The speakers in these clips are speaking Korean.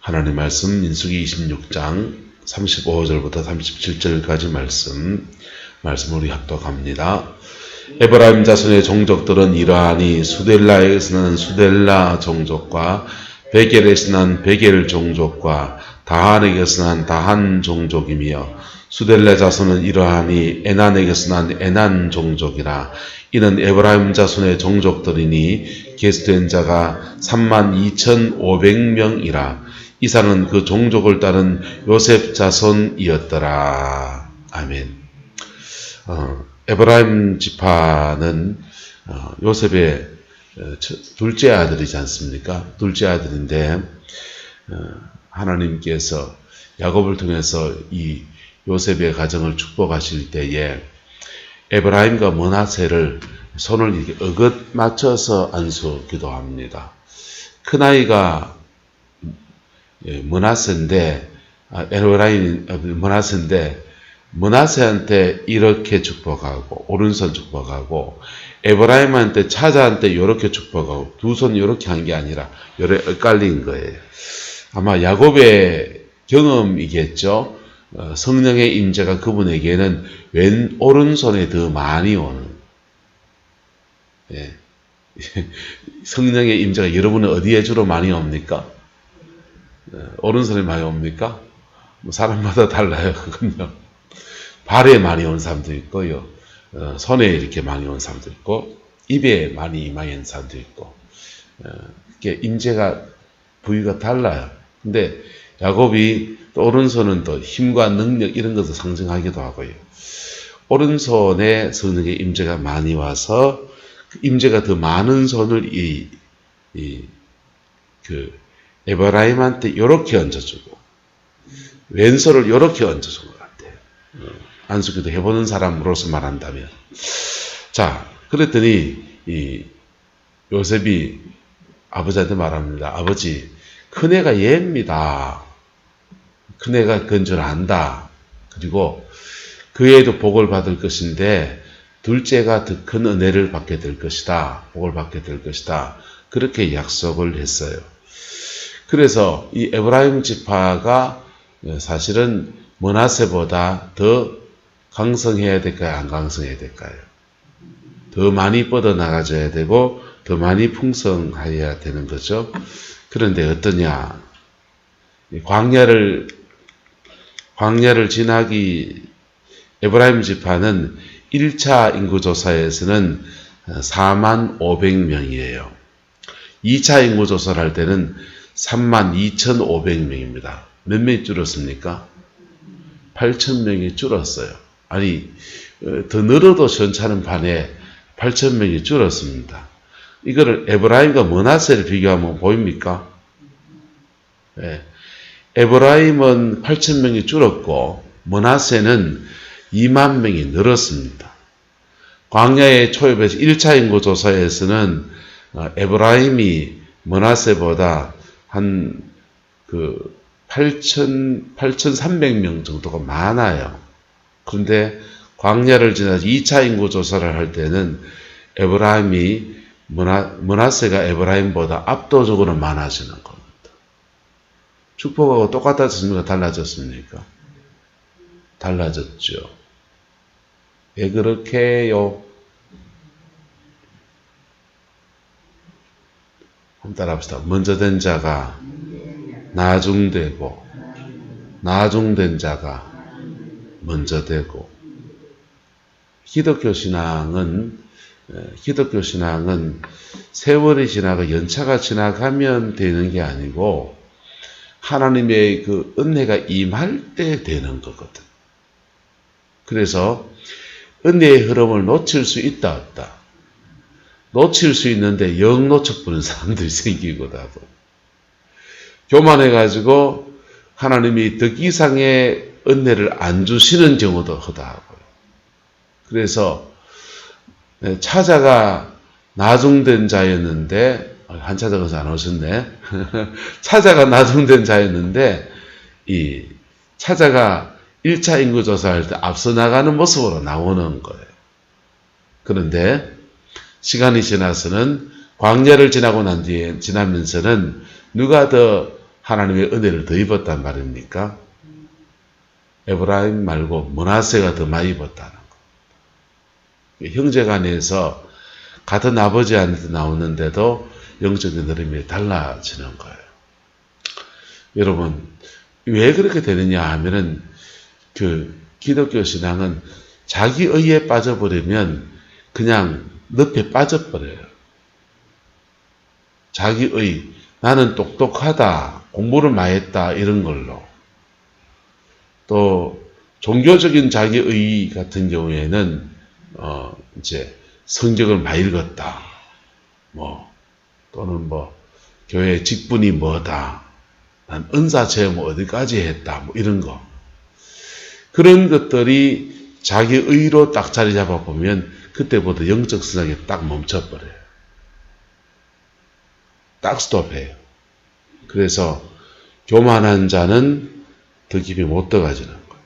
하나님 말씀 민수기 26장 35절부터 37절까지 말씀 우리 합독합니다. 에브라임 자손의 종족들은 이러하니 수델라에서 난 수델라 종족과 베겔에서 난 베겔 종족과 다한에게서 난 다한 종족이며 수델라 자손은 이러하니 에난에게서 난 에난 종족이라. 이는 에브라임 자손의 종족들이니 계수된 자가 32,500명이라. 이상은 그 종족을 따른 요셉 자손이었더라. 아멘. 에브라임 지파는 요셉의 둘째 아들이지 않습니까? 둘째 아들인데 하나님께서 야곱을 통해서 이 요셉의 가정을 축복하실 때에 에브라임과 므낫세를 손을 이렇게 어긋 맞춰서 안수 기도합니다. 큰아이가 므낫세인데 에브라임 므낫세인데 므낫세한테 이렇게 축복하고 오른손 축복하고 에브라임한테 차자한테 이렇게 축복하고 두 손 이렇게 한 게 아니라 이렇게 엇갈린 거예요. 아마 야곱의 경험이겠죠. 성령의 임재가 그분에게는 왼 오른손에 더 많이 오는. 예. 성령의 임재가 여러분은 어디에 주로 많이 옵니까? 오른손에 많이 옵니까? 뭐 사람마다 달라요. 그건요. 발에 많이 온 사람도 있고요. 손에 이렇게 많이 온 사람도 있고 입에 많이 온 사람도 있고 이게 임재가 부위가 달라요. 근데 야곱이 또 오른손은 또 힘과 능력 이런 것을 상징하기도 하고요. 오른손에 성령의 임재가 많이 와서 그 임재가 더 많은 손을 에브라임한테 이렇게 얹어주고 왼손을 이렇게 얹어준 것 같아요. 안수기도 해보는 사람으로서 말한다면. 자, 그랬더니 이 요셉이 아버지한테 말합니다. 아버지, 큰애가 얘입니다. 큰애가 그건 줄 안다. 그리고 그 애도 복을 받을 것인데 둘째가 더 큰 은혜를 받게 될 것이다. 복을 받게 될 것이다. 그렇게 약속을 했어요. 그래서 이 에브라임 지파가 사실은 므낫세보다 더 강성해야 될까요? 안 강성해야 될까요? 더 많이 뻗어나가줘야 되고 더 많이 풍성해야 되는 거죠. 그런데 어떠냐? 광야를 지나기 에브라임 지파는 1차 인구조사에서는 45,500명이에요. 2차 인구조사를 할 때는 32,500명입니다. 몇 명이 줄었습니까? 8,000명이 줄었어요. 아니, 더 늘어도 시원찮은 판에 8,000명이 줄었습니다. 이거를 에브라임과 므낫세를 비교하면 보입니까? 네. 에브라임은 8,000명이 줄었고 므낫세는 2만 명이 늘었습니다. 광야의 초입에서 1차 인구조사에서는 에브라임이 므낫세보다 한 8,300명 정도가 많아요. 그런데 광야를 지나서 2차 인구조사를 할 때는 에브라임이 므낫세가 에브라임보다 압도적으로 많아지는 겁니다. 축복하고 똑같았습니까? 달라졌습니까? 달라졌죠. 왜 그렇게 해요? 한번 따라합시다. 먼저 된 자가 나중되고 나중된 자가 먼저 되고. 기독교 신앙은 세월이 지나고 연차가 지나가면 되는 게 아니고 하나님의 그 은혜가 임할 때 되는 거거든. 그래서 은혜의 흐름을 놓칠 수 있다 없다. 놓칠 수 있는데 영 놓쳐버리는 사람들이 생기기도 하고 교만해가지고 하나님이 더 이상의 은혜를 안 주시는 경우도 허다하고요. 그래서 차자가 나중된 자였는데 한차자가 안 오셨네. 차자가 나중된 자였는데 이 차자가 1차 인구조사할 때 앞서 나가는 모습으로 나오는 거예요. 그런데 시간이 지나서는 광야를 지나고 난 뒤에 지나면서는 누가 더 하나님의 은혜를 더 입었단 말입니까? 에브라임 말고 므낫세가 더 많이 입었다는 거. 형제간에서 같은 아버지한테 나오는데도 영적인 흐름이 달라지는 거예요. 여러분, 왜 그렇게 되느냐 하면은 기독교 신앙은 자기의에 빠져버리면 그냥 늪에 빠져버려요. 자기의, 나는 똑똑하다, 공부를 많이 했다, 이런 걸로. 또, 종교적인 자기의 같은 경우에는, 이제, 성경을 많이 읽었다. 또는 교회 직분이 뭐다. 난 은사 체험 어디까지 했다. 이런 거. 그런 것들이 자기의로 딱 자리 잡아보면, 그때부터 영적 성장이 딱 멈춰버려요. 딱 스톱해요. 그래서 교만한 자는 더 깊이 못 들어가지는 거예요.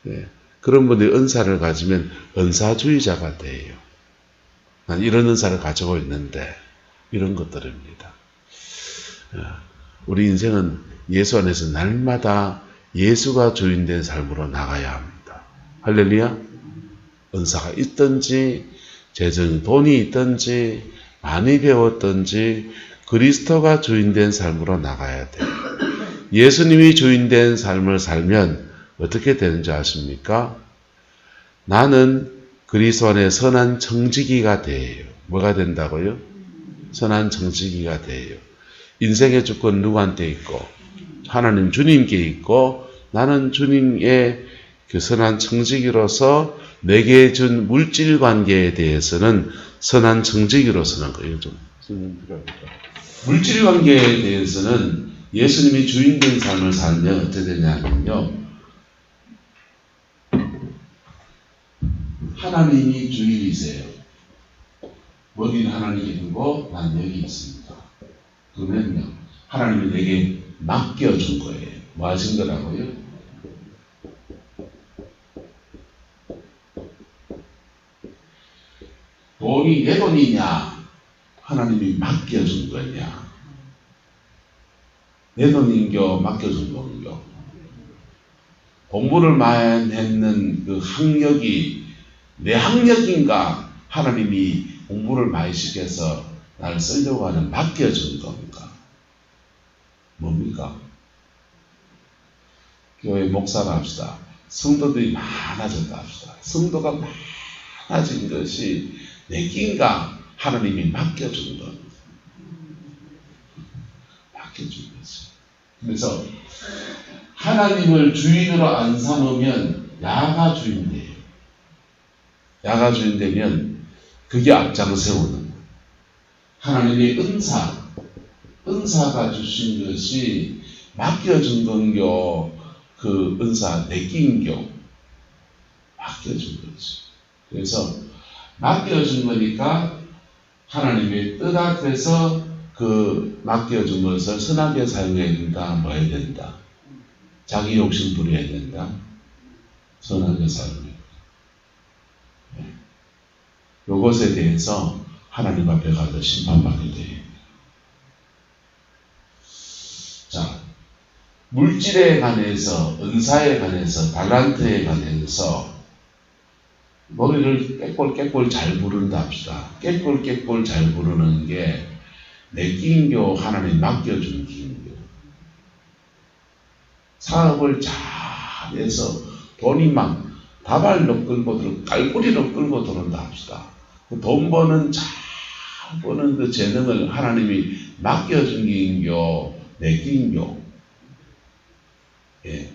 네. 그런 분들이 은사를 가지면 은사주의자가 돼요. 난 이런 은사를 가지고 있는데 이런 것들입니다. 우리 인생은 예수 안에서 날마다 예수가 주인된 삶으로 나가야 합니다. 할렐루야. 은사가 있든지 재정 돈이 있든지 많이 배웠든지 그리스도가 주인된 삶으로 나가야 돼요. 예수님이 주인된 삶을 살면 어떻게 되는지 아십니까? 나는 그리스도 안에 선한 청지기가 돼요. 뭐가 된다고요? 선한 청지기가 돼요. 인생의 주권 누구한테 있고 하나님 주님께 있고 나는 주님의 그 선한 청지기로서 내게 준 물질 관계에 대해서는 선한 청지기로 서는 거예요. 좀 물질 관계에 대해서는 예수님이 주인된 삶을 살면 어떻게 되냐면요. 하나님이 주인이세요. 어디는 하나님이고 난 여기 있습니다. 그러면요. 하나님이 내게 맡겨준 거예요. 뭐 하신 거라고요? 돈이 내 돈이냐? 하나님이 맡겨준 거냐? 내 돈인겨 맡겨준 건겨? 공부를 많이 했는 그 학력이 내 학력인가? 하나님이 공부를 많이 시켜서 나를 쓰려고 하는 맡겨준 겁니까? 뭡니까? 교회 목사를 합시다. 성도들이 많아졌다 합시다. 성도가 많아진 것이 내 끼인가? 하나님이 맡겨준 것. 맡겨준 거지. 그래서 하나님을 주인으로 안 삼으면 야가 주인 돼요. 야가 주인 되면 그게 앞장 세우는 거예요. 하나님의 은사가 주신 것이 맡겨준 건교 그 은사 내 끼인교 맡겨준 거지. 그래서 맡겨준 거니까 하나님의 뜻 앞에서 그 맡겨준 것을 선하게 사용해야 된다. 뭐 해야 된다? 자기 욕심 부려야 된다. 선하게 사용해야 된다. 이것에 대해서 하나님 앞에 가서 심판받게 돼요. 자, 물질에 관해서, 은사에 관해서, 달란트에 관해서 노래를 깨꼴깨꼴 잘 부른다 합시다. 깨꼴깨꼴 잘 부르는 게 내 끼인교 하나님 맡겨준 끼인교. 사업을 잘해서 돈이 막 다발로 끌고 들어 깔구리로 끌고 들어온다 합시다. 그 돈 버는 잘 버는 그 재능을 하나님이 맡겨준 끼인교, 내 끼인교. 예.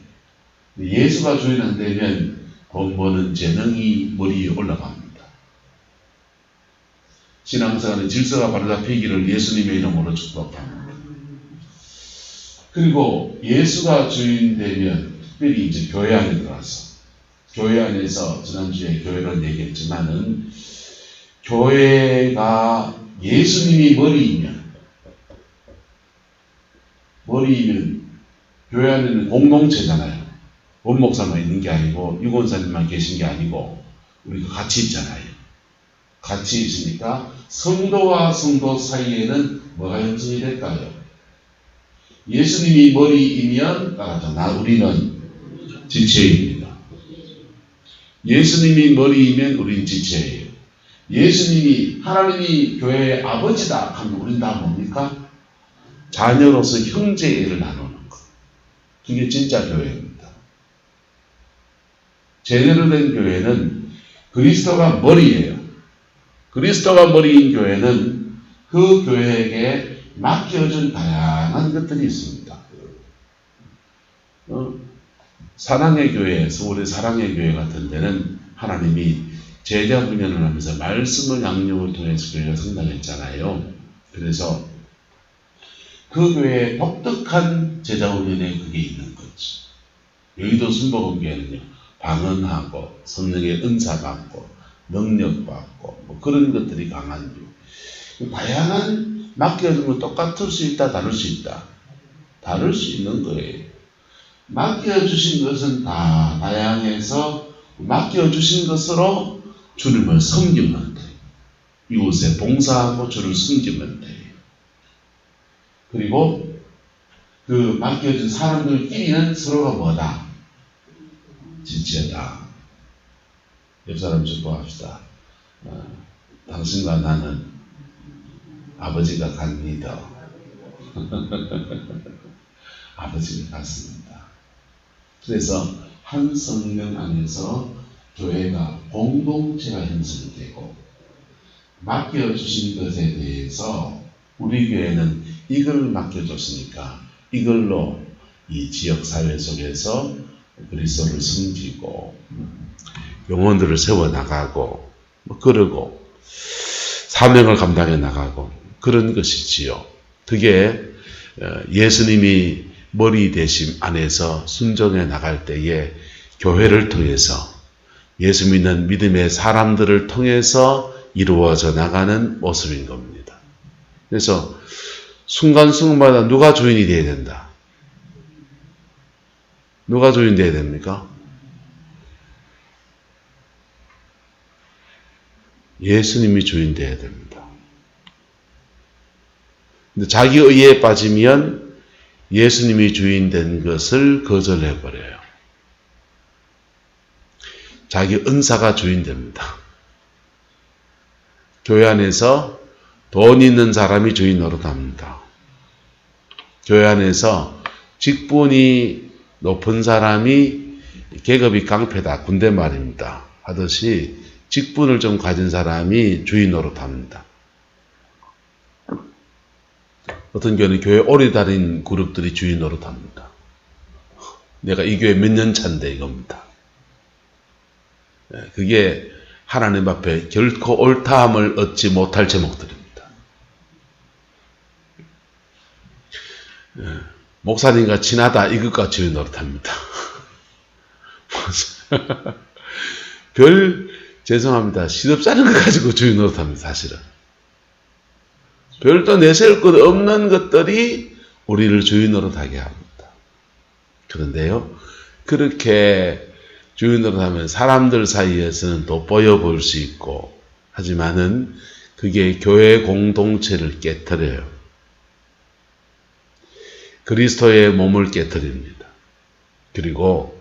예수가 주인 안 되면 돈 버는 재능이 머리 위에 올라갑니다. 신앙생활의 질서가 바로 잡히기를 예수님의 이름으로 축복합니다. 그리고 예수가 주인 되면 특별히 이제 교회 안에 들어와서 교회 안에서 지난주에 교회를 얘기했지만은 교회가 예수님이 머리이면 교회 안에는 공동체잖아요. 원목사만 있는 게 아니고 유권사님만 계신 게 아니고 우리가 같이 있잖아요. 같이 있으니까 성도와 성도 사이에는 뭐가 형성이 될까요? 예수님이 머리이면 따라서 우리는 지체입니다. 예수님이 머리이면 우린 지체예요. 예수님이 하나님이 교회의 아버지다 하면 우린 다 뭡니까? 자녀로서 형제애를 나누는 것. 그게 진짜 교회입니다. 제대로 된 교회는 그리스도가 머리예요. 그리스도가 머리인 교회는 그 교회에게 맡겨준 다양한 것들이 있습니다. 사랑의 교회, 서울의 사랑의 교회 같은 데는 하나님이 제자 훈련을 하면서 말씀을 양육을 통해서 교회가 성장했잖아요. 그래서 그 교회에 독특한 제자 훈련에 그게 있는 거지. 여의도 순복음교회는요, 방언하고 성령의 은사 받고 능력 받고 뭐 그런 것들이 강한 교회. 다양한 맡겨준 건 똑같을 수 있다, 다를 수 있다. 다를 수 있는 거예요. 맡겨주신 것은 다 다양해서 맡겨주신 것으로 주님을 섬기면 돼요. 이곳에 봉사하고 주를 섬기면 돼요. 그리고 그 맡겨준 사람들끼리는 서로가 뭐다? 지체다. 옆 사람 축복합시다. 당신과 나는 아버지가 갑니다. 아버지가 같습니다. 그래서 한 성령 안에서 교회가 공동체가 형성되고 맡겨주신 것에 대해서 우리 교회는 이걸 맡겨줬으니까 이걸로 이 지역사회 속에서 그리스도를 섬기고 영혼들을 세워나가고 그러고 사명을 감당해 나가고 그런 것이지요. 그게 예수님이 머리 대심 안에서 순종해 나갈 때에 교회를 통해서 예수 믿는 믿음의 사람들을 통해서 이루어져 나가는 모습인 겁니다. 그래서 순간순간마다 누가 주인이 되어야 된다? 누가 주인 되어야 됩니까? 예수님이 주인 되어야 됩니다. 근데 자기 의에 빠지면 예수님이 주인 된 것을 거절해버려요. 자기 은사가 주인 됩니다. 교회 안에서 돈 있는 사람이 주인 노릇합니다. 교회 안에서 직분이 높은 사람이 계급이 깡패다, 군대 말입니다 하듯이 직분을 좀 가진 사람이 주인 노릇합니다. 어떤 교회는 교회 오래 다닌 그룹들이 주인 노릇합니다. 내가 이 교회 몇 년 차인데 이겁니다. 그게 하나님 앞에 결코 옳다함을 얻지 못할 제목들입니다. 목사님과 친하다 이것과 주인 노릇합니다. 죄송합니다. 시덥잖은 거 가지고 주인 노릇합니다. 사실은. 별도 내세울 것 없는 것들이 우리를 주인 노릇하게 합니다. 그런데요, 그렇게 주인 노릇하면 사람들 사이에서는 돋보여 보일 수 있고, 하지만은 그게 교회 공동체를 깨트려요. 그리스도의 몸을 깨트립니다. 그리고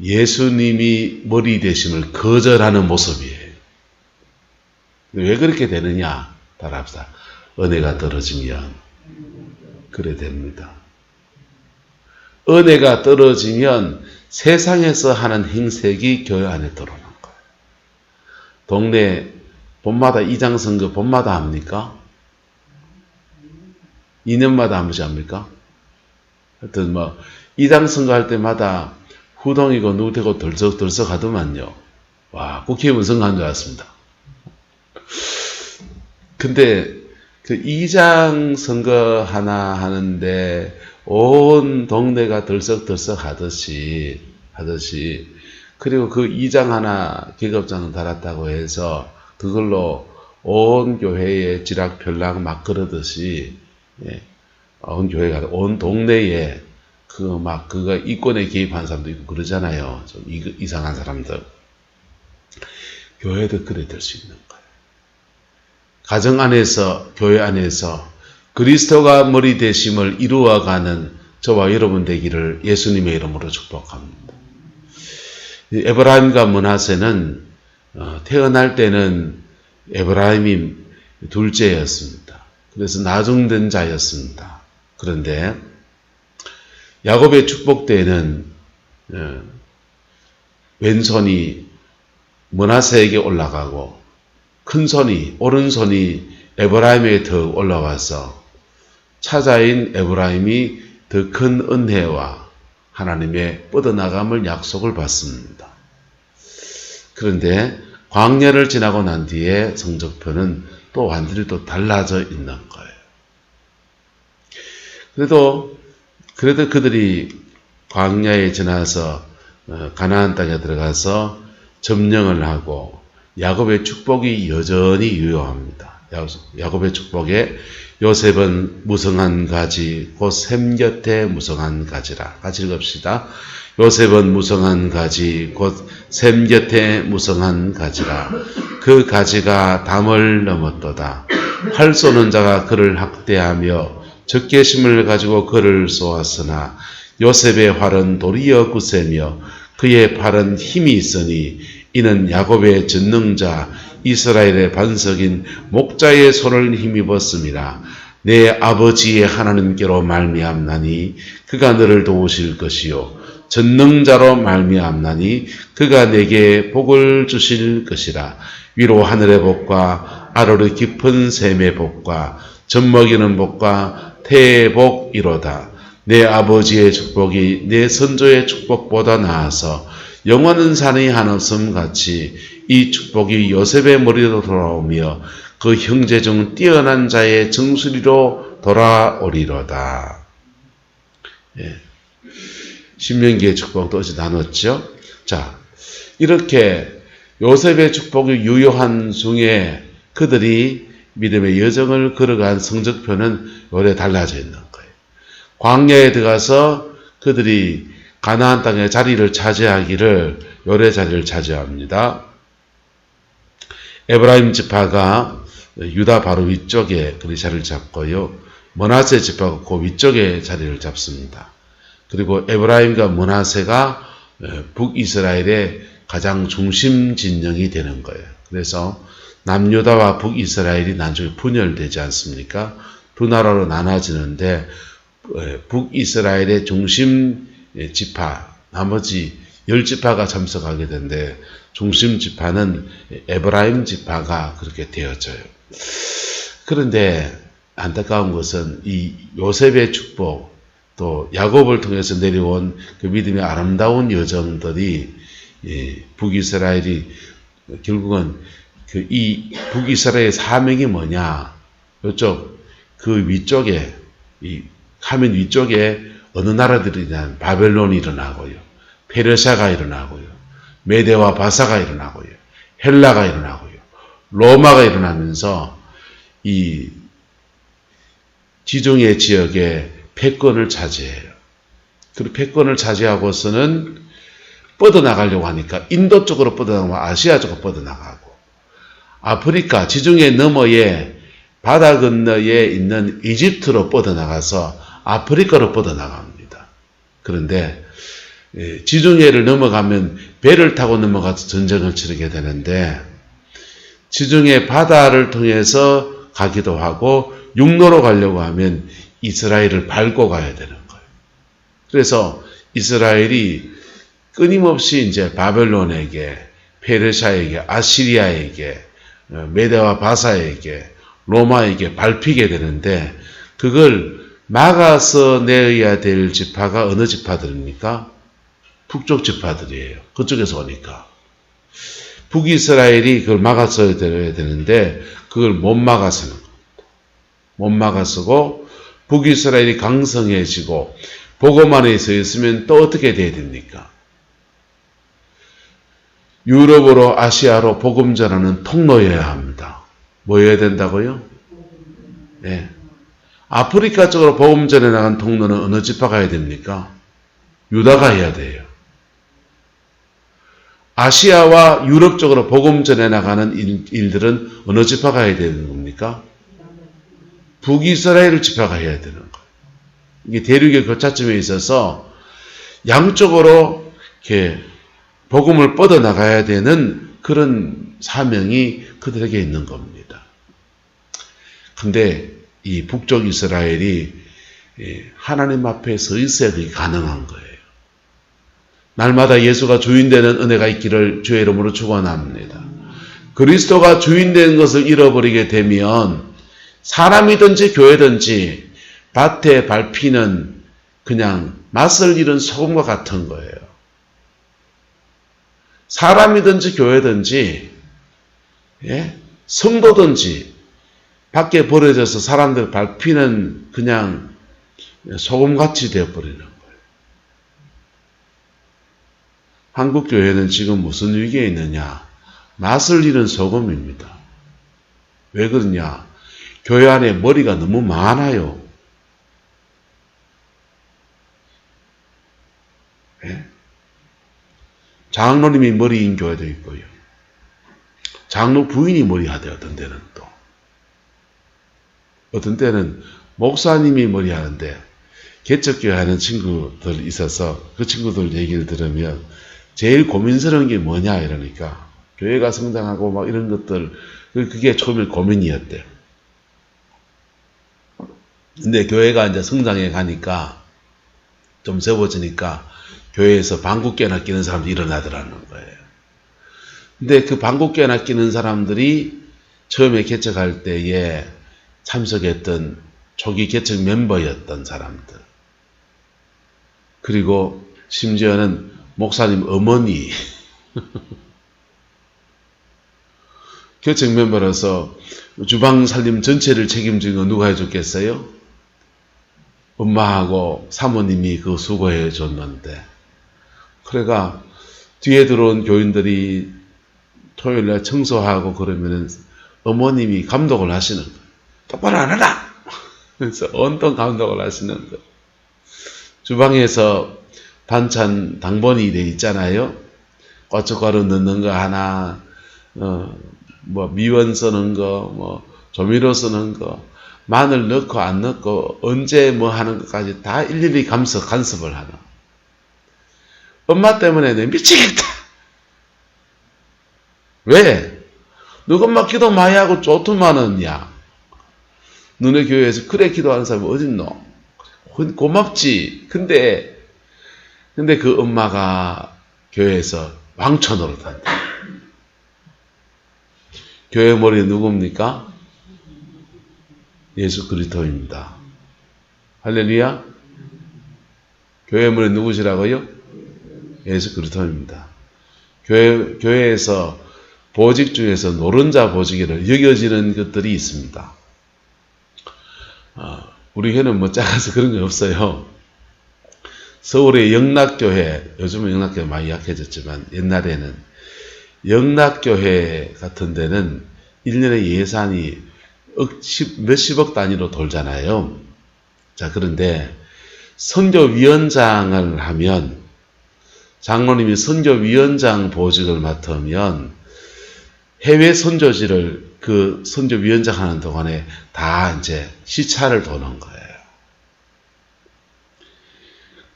예수님이 머리 되심을 거절하는 모습이에요. 왜 그렇게 되느냐? 따라합시다. 은혜가 떨어지면 그래 됩니다. 은혜가 떨어지면 세상에서 하는 행색이 교회 안에 들어오는 거예요. 동네 봄마다 이장선거 봄마다 합니까? 2년마다 한 번씩 합니까? 하여튼 이장선거 할 때마다 후동이고 누구되고 덜썩덜썩 하더만요. 와, 국회의원 선거한 줄 알았습니다. 근데 그 이장 선거 하나 하는데 온 동네가 들썩들썩 하듯이 그리고 그 이장 하나 계급장을 달았다고 해서 그걸로 온 교회에 지락펼락 막 그러듯이 온 교회가 온 동네에 그거 이권에 개입한 사람도 있고 그러잖아요. 좀 이상한 사람들. 교회도 그래 될 수 있는 거예요. 가정 안에서, 교회 안에서 그리스도가 머리 되심을 이루어가는 저와 여러분 되기를 예수님의 이름으로 축복합니다. 에브라임과 므낫세는 태어날 때는 에브라임이 둘째였습니다. 그래서 나중된 자였습니다. 그런데 야곱의 축복 때에는 왼손이 므낫세에게 올라가고 큰손이 오른손이 에브라임에게 더 올라와서 차자인 에브라임이 더 큰 은혜와 하나님의 뻗어나감을 약속을 받습니다. 그런데 광야를 지나고 난 뒤에 성적표는 또 완전히 또 달라져 있는 거예요. 그래도 그들이 광야에 지나서 가나안 땅에 들어가서 점령을 하고 야곱의 축복이 여전히 유효합니다. 야곱의 축복에 요셉은 무성한 가지 곧 샘 곁에 무성한 가지라. 같이 읽읍시다. 요셉은 무성한 가지 곧 샘 곁에 무성한 가지라. 그 가지가 담을 넘었도다. 활 쏘는 자가 그를 학대하며 적개심을 가지고 그를 쏘았으나 요셉의 활은 도리어 굳세며 그의 팔은 힘이 있으니 이는 야곱의 전능자 이스라엘의 반석인 목자의 손을 힘입었음이라. 내 아버지의 하나님께로 말미암나니 그가 너를 도우실 것이요 전능자로 말미암나니 그가 내게 복을 주실 것이라. 위로 하늘의 복과 아래로 깊은 샘의 복과 젖먹이는 복과 태의 복이로다. 내 아버지의 축복이 내 선조의 축복보다 나아서 영원한 산이 한없음 같이 이 축복이 요셉의 머리로 돌아오며 그 형제 중 뛰어난 자의 정수리로 돌아오리로다. 예. 신명기의 축복도 어제 나눴죠. 자, 이렇게 요셉의 축복이 유효한 중에 그들이 믿음의 여정을 걸어간 성적표는 요래 달라져 있는 거예요. 광야에 들어가서 그들이 가나안 땅의 자리를 차지하기를 요래 자리를 차지합니다. 에브라임 지파가 유다 바로 위쪽에 그 자리를 잡고요. 므낫세 지파가 그 위쪽에 자리를 잡습니다. 그리고 에브라임과 므낫세가 북이스라엘의 가장 중심 진영이 되는 거예요. 그래서 남유다와 북이스라엘이 나중에 분열되지 않습니까? 두 나라로 나눠지는데 북이스라엘의 중심 지파, 나머지 10지파가 참석하게 되는데 중심 지파는 에브라임 지파가 그렇게 되어져요. 그런데 안타까운 것은 이 요셉의 축복, 또 야곱을 통해서 내려온 그 믿음의 아름다운 여정들이 북이스라엘이 결국은 이 북이스라엘의 사명이 뭐냐? 이쪽 그 위쪽에 이 화면 위쪽에 어느 나라들이냐? 바벨론이 일어나고요, 페르시아가 일어나고요, 메대와 바사가 일어나고요, 헬라가 일어나고요, 로마가 일어나면서 이 지중해 지역에 패권을 차지해요. 그리고 패권을 차지하고서는 뻗어나가려고 하니까 인도 쪽으로 뻗어나가고 아시아 쪽으로 뻗어나가고 아프리카 지중해 너머에 바다 건너에 있는 이집트로 뻗어나가서 아프리카로 뻗어나갑니다. 그런데 지중해를 넘어가면 배를 타고 넘어가서 전쟁을 치르게 되는데 지중해 바다를 통해서 가기도 하고 육로로 가려고 하면 이스라엘을 밟고 가야 되는 거예요. 그래서 이스라엘이 끊임없이 이제 바벨론에게, 페르시아에게, 아시리아에게, 메대와 바사에게, 로마에게 밟히게 되는데 그걸 막아서 내어야 될 지파가 어느 지파들입니까? 북쪽 지파들이에요. 그쪽에서 오니까. 북이스라엘이 그걸 막아서야 되는데 그걸 못 막아서는 겁니다. 못 막아서고 북이스라엘이 강성해지고 복음 안에 서 있으면 또 어떻게 돼야 됩니까? 유럽으로 아시아로 복음 전하는 통로여야 합니다. 뭐여야 된다고요? 네. 아프리카 쪽으로 복음 전해 나간 통로는 어느 지파 가야 됩니까? 유다가 해야 돼요. 아시아와 유럽 쪽으로 복음 전해 나가는 일들은 어느 지파 가야 되는 겁니까? 북이스라엘 지파가 해야 되는 거예요. 이게 대륙의 교차점에 있어서 양쪽으로 이렇게 복음을 뻗어나가야 되는 그런 사명이 그들에게 있는 겁니다. 근데 이 북쪽 이스라엘이 하나님 앞에 서 있어야 그게 가능한 거예요. 날마다 예수가 주인되는 은혜가 있기를 주의 이름으로 축원합니다. 그리스도가 주인된 것을 잃어버리게 되면 사람이든지 교회든지 밭에 밟히는 그냥 맛을 잃은 소금과 같은 거예요. 사람이든지 교회든지 성도든지 밖에 버려져서 사람들 밟히는 그냥 소금같이 되어버리는 거예요. 한국 교회는 지금 무슨 위기에 있느냐? 맛을 잃은 소금입니다. 왜 그러냐? 교회 안에 머리가 너무 많아요. 장로님이 머리인 교회도 있고요. 장로 부인이 머리하대, 어떤 데는 또. 어떤 때는 목사님이 머리하는데, 개척교회 하는 친구들 있어서 그 친구들 얘기를 들으면 제일 고민스러운 게 뭐냐 이러니까 교회가 성장하고 막 이런 것들, 그게 처음에 고민이었대요. 근데 교회가 이제 성장해 가니까 좀 세워지니까 교회에서 방귀깨나 끼는 사람들이 일어나더라는 거예요. 근데 그 방귀깨나 끼는 사람들이 처음에 개척할 때에 참석했던 초기 개척 멤버였던 사람들. 그리고 심지어는 목사님 어머니. 개척 멤버로서 주방 살림 전체를 책임진 거 누가 해줬겠어요? 엄마하고 사모님이 그 수고해 줬는데. 그래가 뒤에 들어온 교인들이 토요일날 청소하고 그러면은 어머님이 감독을 하시는 거예요. 똑바로 안 하라! 그래서 온통 감독을 하시는 거예요. 주방에서 반찬 당번이 돼 있잖아요. 고춧가루 넣는 거 하나, 미원 쓰는 거, 조미료 쓰는 거, 마늘 넣고 안 넣고 언제 뭐 하는 것까지 다 일일이 간섭을 하는. 엄마 때문에 내가 미치겠다. 왜? 너가 엄마 기도 많이 하고 좋더만은, 야. 너네 교회에서 그래 기도하는 사람이 어딨노? 고맙지. 근데 그 엄마가 교회에서 왕초 노릇한다. 교회 머리 누굽니까? 예수 그리스도입니다. 할렐루야. 교회 머리 누구시라고요? 예수 그리스도입니다. 교회에서 보직 중에서 노른자 보직이라 여겨지는 것들이 있습니다. 우리 교회는 뭐 작아서 그런 게 없어요. 서울의 영락교회, 요즘은 영락교회 많이 약해졌지만 옛날에는 영락교회 같은 데는 1년에 예산이 몇십억 단위로 돌잖아요. 자, 그런데 선교위원장을 하면, 장로님이 선교위원장 보직을 맡으면 해외 선교지를 그 선교위원장 하는 동안에 다 이제 시차를 도는 거예요.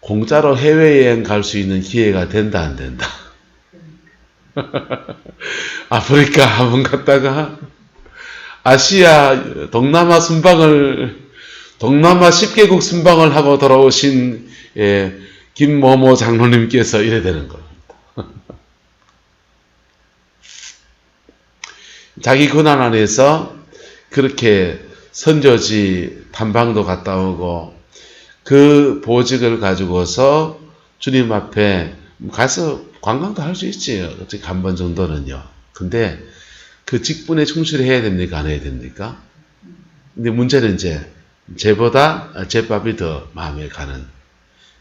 공짜로 해외여행 갈 수 있는 기회가 된다, 안 된다? 아프리카 한번 갔다가 아시아, 동남아 10개국 순방을 하고 돌아오신 김모모 장로님께서 이래 되는 겁니다. 자기 권한 안에서 그렇게 선교지 탐방도 갔다 오고 그 보직을 가지고서 주님 앞에 가서 관광도 할 수 있지. 어떻게 한 번 정도는요. 근데 그 직분에 충실해야 됩니까? 안 해야 됩니까? 근데 문제는 이제 제보다 제밥이 더 마음에 가는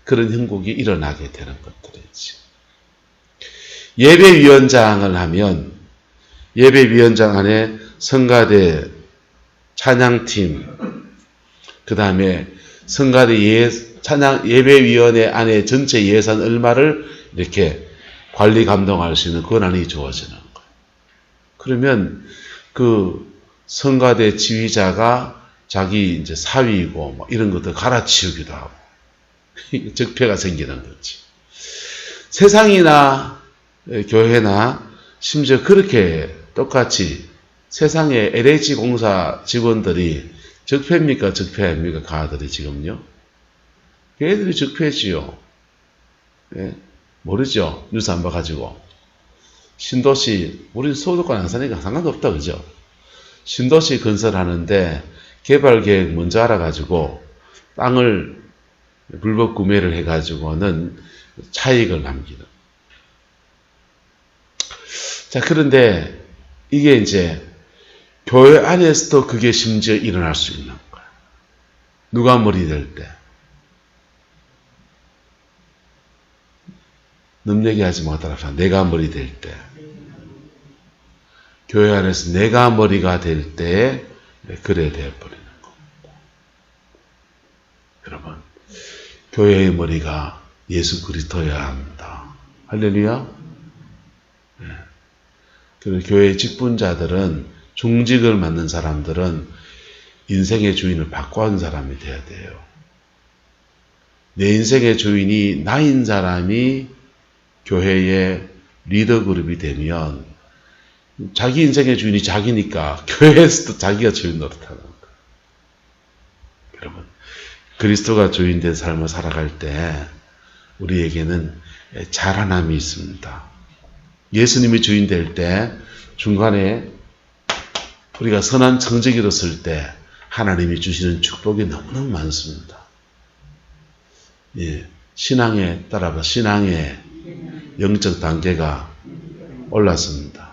그런 형국이 일어나게 되는 것들이지. 예배위원장을 하면 예배위원장 안에 성가대 찬양팀, 그 다음에 성가대 찬양 예배위원회 안에 전체 예산 얼마를 이렇게 관리 감독할 수 있는 권한이 주어지는 거예요. 그러면 그 성가대 지휘자가 자기 이제 사위이고 뭐 이런 것들 갈아치우기도 하고 적폐가 생기는 거지. 세상이나 교회나 심지어 그렇게 똑같이 세상의 LH 공사 직원들이 적폐입니까? 적폐 아닙니까? 가들이 지금요. 걔들이 적폐지요. 예? 모르죠. 뉴스 안 봐가지고. 신도시, 우리 소득권 안 사니까 상관도 없다, 그죠? 신도시 건설하는데 개발 계획 먼저 알아가지고 땅을 불법 구매를 해가지고는 차익을 남기는. 자, 그런데 이게 이제 교회 안에서도 그게 심지어 일어날 수 있는 거야. 누가 머리 될 때. 남 얘기하지 못하라. 내가 머리 될 때. 교회 안에서 내가 머리가 될 때에 그래 되어버리는 겁니다. 여러분, 교회의 머리가 예수 그리스도여야 합니다. 할렐루야. 네. 그리고 교회의 직분자들은, 중직을 맡는 사람들은 인생의 주인을 바꿔온 사람이 돼야 돼요. 내 인생의 주인이 나인 사람이 교회의 리더 그룹이 되면 자기 인생의 주인이 자기니까 교회에서도 자기가 주인 노릇하는 거예요. 여러분, 그리스도가 주인된 삶을 살아갈 때 우리에게는 자라남이 있습니다. 예수님이 주인 될 때 중간에 우리가 선한 청지기를 이뤘을 때 하나님이 주시는 축복이 너무너무 많습니다. 예, 신앙에 따라서 신앙의 영적 단계가 올랐습니다.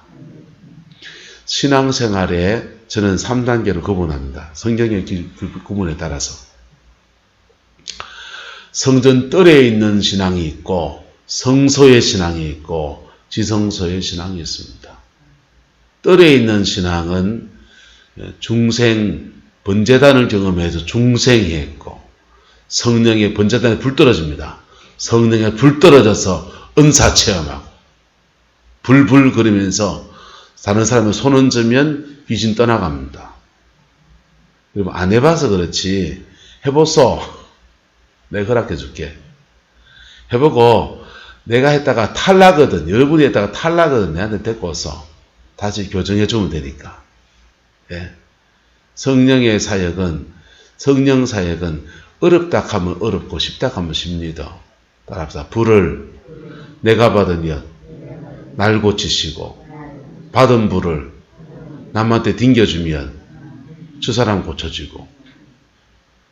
신앙생활에 저는 3단계로 구분합니다. 성경의 구분에 따라서. 성전 뜰에 있는 신앙이 있고 성소의 신앙이 있고 지성소의 신앙이 있습니다. 뜰에 있는 신앙은 중생, 번제단을 경험해서 중생했고 성령의 번제단에 불 떨어집니다. 성령에 불 떨어져서 은사 체험하고 불불 거리면서 다른 사람의 손 얹으면 귀신 떠나갑니다. 그리고 안 해봐서 그렇지 해보소. 내가 허락해 줄게. 해보고 내가 했다가 탈나거든. 여러분이 했다가 탈나거든. 내한테 데리고 와서 다시 교정해 주면 되니까. 예. 성령의 사역은 성령 사역은 어렵다 하면 어렵고 쉽다 하면 쉽니다. 따라서 불을 내가 받은 것 날 고치시고 받은 불을 남한테 딩겨주면 저 사람 고쳐지고.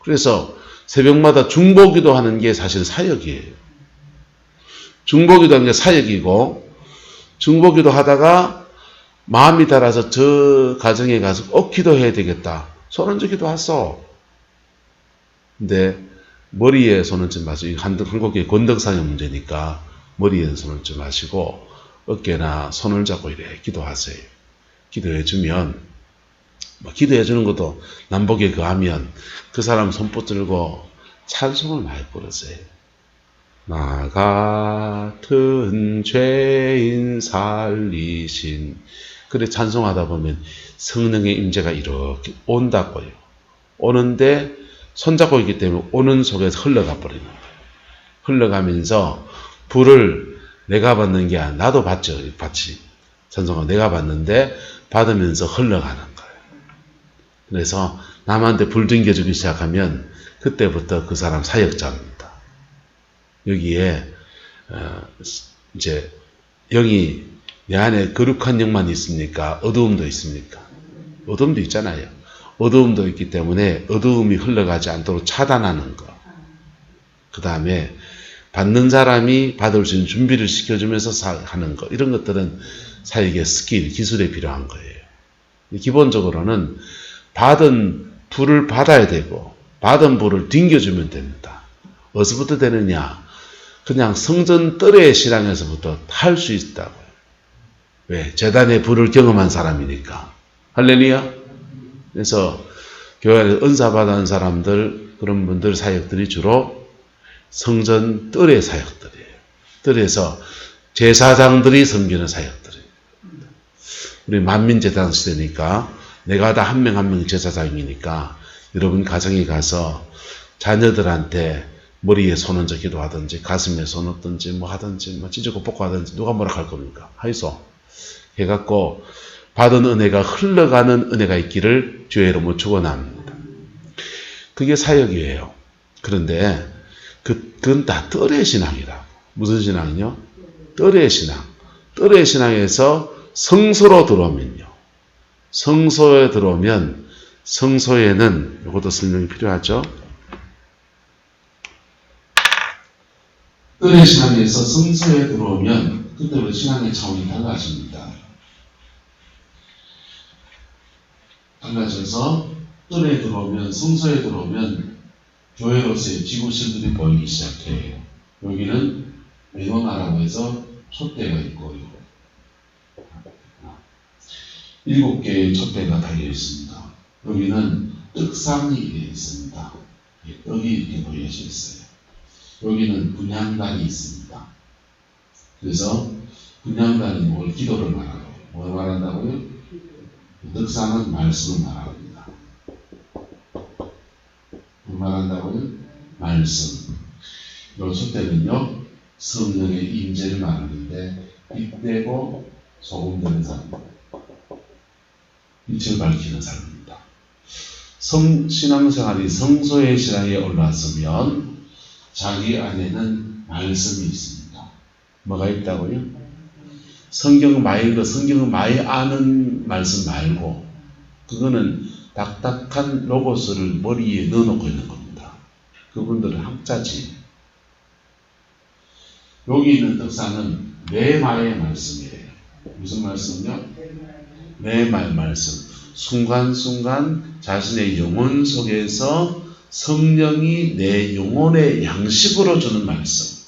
그래서 새벽마다 중보기도 하는 게 사실 사역이에요. 중보기도 하는 게 사역이고 중보기도 하다가 마음이 달아서 저 가정에 가서 꼭 기도해야 되겠다. 손 얹어 기도했어. 근데 머리에 손 얹지 마시고 한국의 권덕상의 문제니까 머리에 손 얹지 마시고 어깨나 손을 잡고 이래 기도하세요. 기도해주면 기도해주는 것도 남복에 그하면 그 사람 손 붙들고 찬송을 많이 부르세요. 나 같은 죄인 살리신. 그래 찬송하다 보면 성령의 임재가 이렇게 온다고요. 오는데 손잡고 있기 때문에 오는 속에서 흘러가 버리는 거예요. 흘러가면서 불을 내가 받는 게 아니라 나도 받죠. 받지. 찬송을 내가 받는데 받으면서 흘러가는 거예요. 그래서 남한테 불 튕겨주기 시작하면 그때부터 그 사람 사역자입니다. 여기에 이제 영이 내 안에 거룩한 영만 있습니까? 어두움도 있습니까? 어두움도 있잖아요. 어두움도 있기 때문에 어두움이 흘러가지 않도록 차단하는 것. 그 다음에 받는 사람이 받을 수 있는 준비를 시켜주면서 하는 것. 이런 것들은 사역의 스킬, 기술에 필요한 거예요. 기본적으로는 받은 불을 받아야 되고 받은 불을 튕겨주면 됩니다. 어디서부터 되느냐? 그냥 성전 뜰의 신앙에서부터 할 수 있다고요. 왜? 제단의 불을 경험한 사람이니까. 할렐루야. 그래서 교회 안에서 은사 받은 사람들, 그런 분들 사역들이 주로 성전 뜰의 사역들이에요. 뜰에서 제사장들이 섬기는 사역들이에요. 우리 만민제단 시대니까 내가 다 한 명 한 명 제사장이니까 여러분 가정에 가서 자녀들한테 머리에 손 얹어 기도하든지 가슴에 손 얹든지 뭐 하든지 뭐 찢고 뽑고 하든지 누가 뭐라 할 겁니까? 하이소. 해갖고 받은 은혜가 흘러가는 은혜가 있기를 주의 이름으로 축원합니다. 그게 사역이에요. 그런데 그건 다 뜰의 신앙이라고. 무슨 신앙이요? 뜰의 신앙. 뜰의 신앙에서 성소로 들어오면요. 성소에 들어오면 성소에는 이것도 설명이 필요하죠. 뜰의 신앙에서 성소에 들어오면 그때부터 신앙의 차원이 달라집니다. 달라져서 뜰에 들어오면 성소에 들어오면 교회로서의 지구실들이 보이기 시작해요. 여기는 메노나라고 해서 촛대가 있고 7개의 촛대가 달려 있습니다. 여기는 떡상이 되어 있습니다. 떡이 이렇게 보여져 있어요. 여기는 분향단이 있습니다. 그래서 분향단은 뭘 기도를 말하고 뭘 말한다고요? 떡상은 말씀을 말합니다. 뭘 말한다고요? 말씀. 이 촛대는요 성령의 임재를 말하는데 빛되고 소금되는 사람입니다. 빛을 밝히는 사람입니다. 신앙생활이 성소의 신앙에 올랐으면 자기 안에는 말씀이 있습니다. 뭐가 있다고요? 성경을 많이 아는 말씀 말고 그거는 딱딱한 로고스를 머리에 넣어놓고 있는 겁니다. 그분들은 학자지. 여기 있는 떡상은 레마의 말씀이에요. 무슨 말씀이요? 레마의 말씀. 순간순간 자신의 영혼 속에서 성령이 내 영혼의 양식으로 주는 말씀.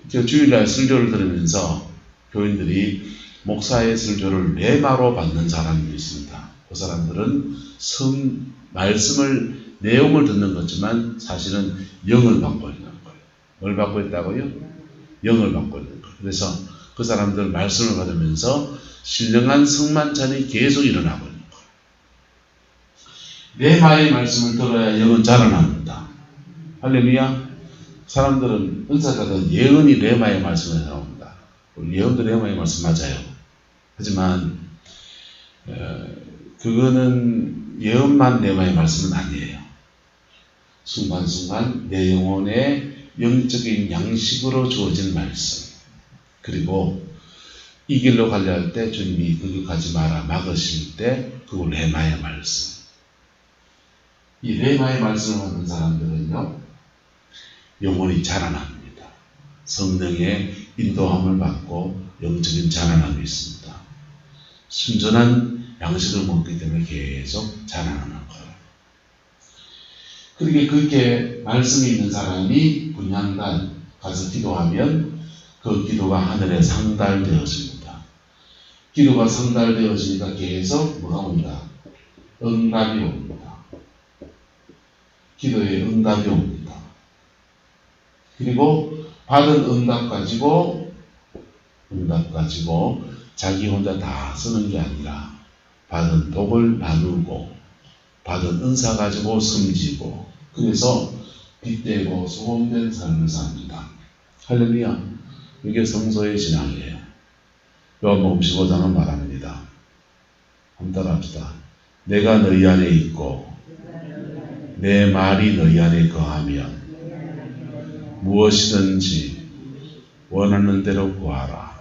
주일날 설교를 들으면서 교인들이 목사의 설교를 레마로 받는 사람이 있습니다. 그 사람들은 말씀을 내용을 듣는 거지만 사실은 영을 받고 있는 거예요. 뭘 받고 있다고요? 영을 받고 있는 거예요. 그래서 그 사람들 말씀을 받으면서 신령한 성만찬이 계속 일어나고 있는 거예요. 레마의 말씀을 들어야 영은 자라납니다. 할렐루야. 사람들은 은사자들은 예언이 레마의 말씀에 나옵니다. 예언도 레마의 말씀 맞아요. 하지만 그거는 예언만 레마의 말씀은 아니에요. 순간순간 내 영혼의 영적인 양식으로 주어진 말씀. 그리고 이 길로 가려 할 때 주님이 거기 가지 마라 막으실 때 그거 레마의 말씀. 이 레마의 말씀을 받는 사람들은요 영혼이 자라납니다. 성령의 인도함을 받고 영적인 자라남이 있습니다. 순전한 양식을 먹기 때문에 계속 자라나는 거예요. 그렇게 말씀이 있는 사람이 분향단 가서 기도하면 그 기도가 하늘에 상달되어집니다. 기도가 상달되어지니까 계속 뭐가 옵니다? 응답이 옵니다. 기도에 응답이 옵니다. 그리고 받은 응답 가지고 자기 혼자 다 쓰는 게 아니라 받은 복을 나누고 받은 은사 가지고 섬기고 그래서 빛되고 소금된 삶을 삽니다. 할렐루야. 이게 성소의 신앙이에요. 요한복음 15장은 말합니다. 한번 따라합시다. 내가 너희 안에 있고 내 말이 너희 안에 거하면 무엇이든지 원하는 대로 구하라.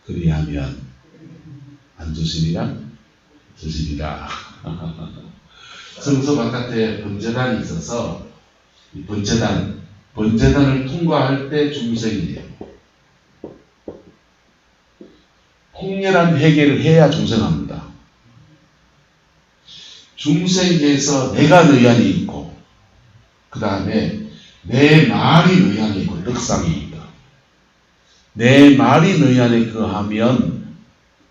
그리하면 안 주시리라? 주시리라. 성소 바깥에 번제단이 있어서 이 번제단을 통과할 때 중생이 돼요. 통렬한 회개를 해야 중생합니다. 중생에서 내가 너희 안에 있고 그 다음에 내 말이 너희 안에 있고 떡상입니다. 내 말이 너희 안에 거하면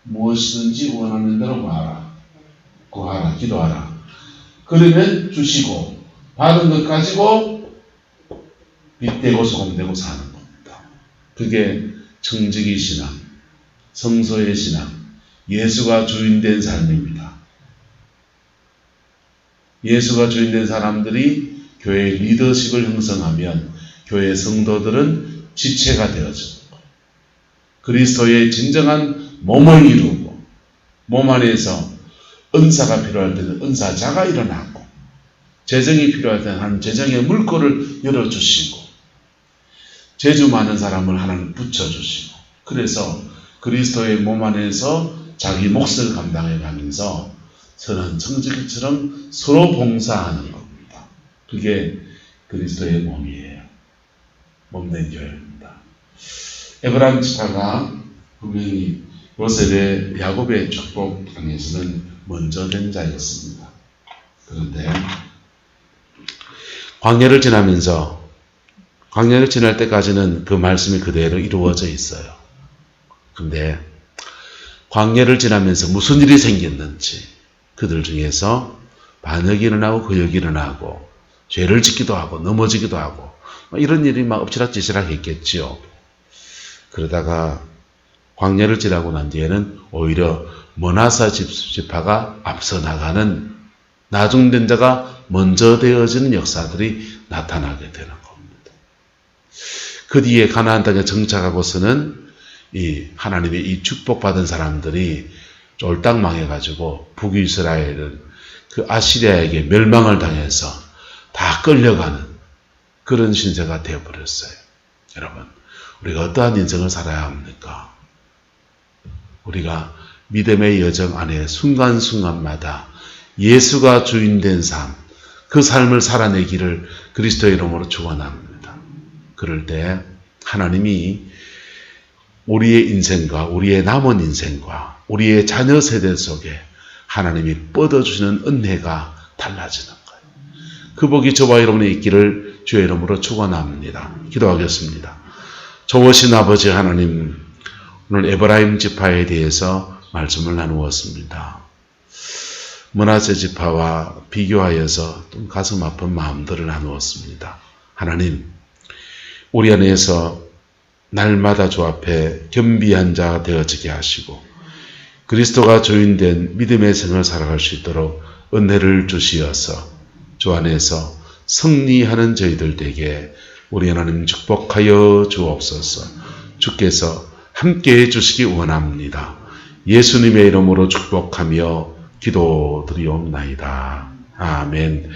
무엇이든지 원하는 대로 구하라, 기도하라. 그러면 주시고 받은 것 가지고 빛되고 소금되고 사는 겁니다. 그게 청지기 신앙, 성소의 신앙, 예수가 주인된 삶입니다. 예수가 주인된 사람들이 교회 리더십을 형성하면 교회 성도들은 지체가 되어지고 그리스도의 진정한 몸을 이루고 몸 안에서 은사가 필요할 때는 은사자가 일어나고 재정이 필요할 때는 하나님 재정의 물꼬를 열어주시고 재주 많은 사람을 하나님 붙여주시고 그래서 그리스도의 몸 안에서 자기 몫을 감당해 가면서 선한 청지기처럼 서로 봉사하는 겁니다. 그게 그리스도의 몸이에요. 몸된 교회입니다. 에브라임 지파가 분명히 요셉의 야곱의 축복 당에서는 먼저 된 자였습니다. 그런데 광야를 지나면서 광야를 지날 때까지는 그 말씀이 그대로 이루어져 있어요. 근데 광야를 지나면서 무슨 일이 생겼는지 그들 중에서 반역이 일어나고 거역이 일어나고 죄를 짓기도 하고 넘어지기도 하고 이런 일이 막 엎치락뒤치락 했겠지요. 그러다가 광야를 지나고 난 뒤에는 오히려 머나사 지파가 앞서 나가는 나중된 자가 먼저 되어지는 역사들이 나타나게 되는 겁니다. 그 뒤에 가나안 땅에 정착하고서는 이 하나님의 이 축복받은 사람들이 쫄딱 망해가지고 북이스라엘은 그 아시리아에게 멸망을 당해서 다 끌려가는 그런 신세가 되어버렸어요. 여러분, 우리가 어떠한 인생을 살아야 합니까? 우리가 믿음의 여정 안에 순간순간마다 예수가 주인된 삶, 그 삶을 살아내기를 그리스도의 이름으로 축원합니다. 그럴 때 하나님이 우리의 인생과 우리의 남은 인생과 우리의 자녀 세대 속에 하나님이 뻗어주시는 은혜가 달라지는 거예요. 그 복이 저와 여러분의 있기를 주의 이름으로 축원합니다. 기도하겠습니다. 좋으신 아버지 하나님, 오늘 에브라임 지파에 대해서 말씀을 나누었습니다. 므낫세 지파와 비교하여서 좀 가슴 아픈 마음들을 나누었습니다. 하나님, 우리 안에서 날마다 주 앞에 겸비한 자 되어지게 하시고 그리스도가 주인된 믿음의 생을 살아갈 수 있도록 은혜를 주시어서 주 안에서 승리하는 저희들 에게 우리 하나님 축복하여 주옵소서. 주께서 함께해 주시기 원합니다. 예수님의 이름으로 축복하며 기도드리옵나이다. 아멘.